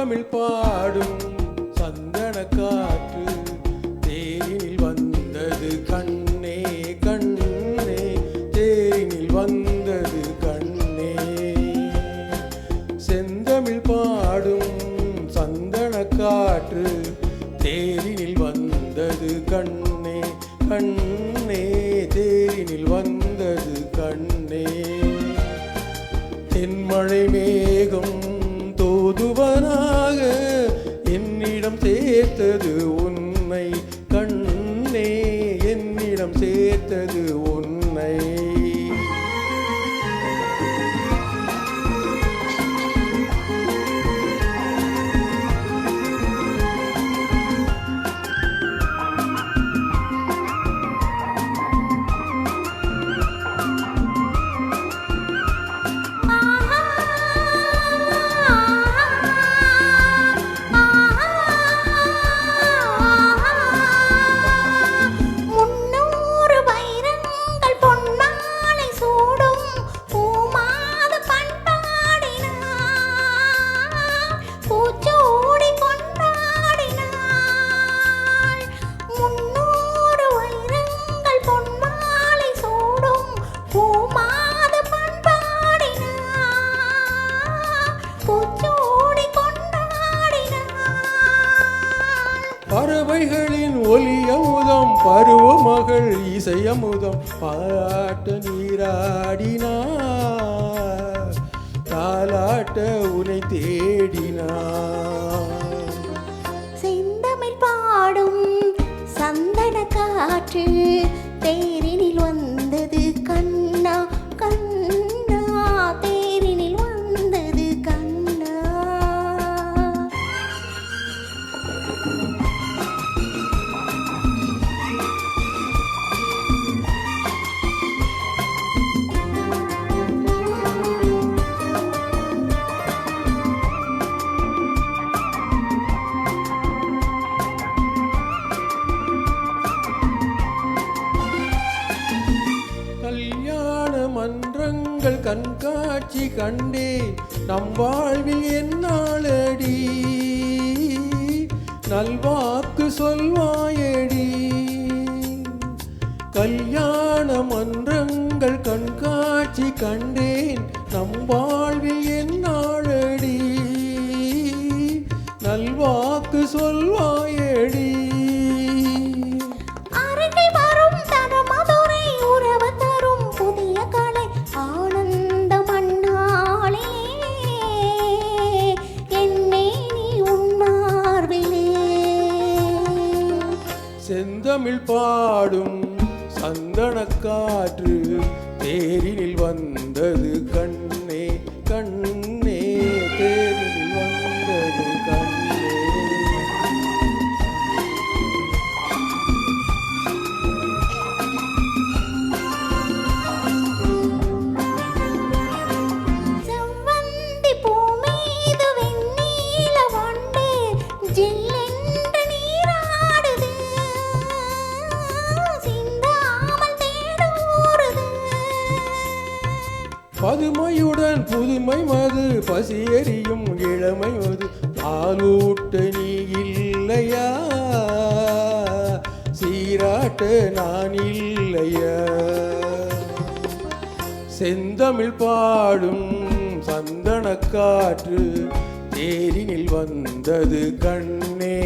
செந்தமிழ் பாடும் சந்தன காற்று தேரினில் வந்தது கண்ணே கண்ணே தேரினில் வந்தது கண்ணே செந்தமிழ் பாடும் சந்தன காற்று தேரினில் வந்தது கண்ணே கண்ணே தேரினில் வந்தது கண்ணே தென்மழை மேகம் தூதுவனாக என்னிடம் சேர்த்தது உன்னை கண்ணே என்னிடம் சேர்த்தது உன்னை பறவைகளின் ஒலியமுதம் பருவமகள் இசையமுதம் பாராட்ட நீராடினார் தாலாட்ட உனை தேடினார் செந்தமிழ் பாடும் சந்தன காற்று தேரினில் வந்தது கண்ணா கண்ணா தேரினில் வந்தது கண்ணா கல்யாண மன்றங்கள் கண்காட்சி கண்டே நம் வாழ்வில் என்னாளடி நல்வாக்கு சொல்வாயடி கல்யாண மன்றங்கள் கண்காட்சி கண்டேன் நம் வாழ்வில் என்னாளடி நல்வாக்கு சொல்வாயடி செந்தமிழ் பாடும் சந்தன காற்று தேரினில் வந்தது கண்ணே கண்ணே தேரினில் வந்தது கண்ணே செவ்வந்தி பூ மீது வெண்ணில வண்டு ஜில்லென்று நீராடுது சிந்தாமல் தேடூறுது பதுமையுடன் புதுமை மது பசி எறியும் இளமை மது பாலூட்ட நீ இல்லையா சீராட்ட நான் இல்லையா செந்தமிழ் பாடும் சந்தன காற்று தேரினில் வந்தது கண்ணே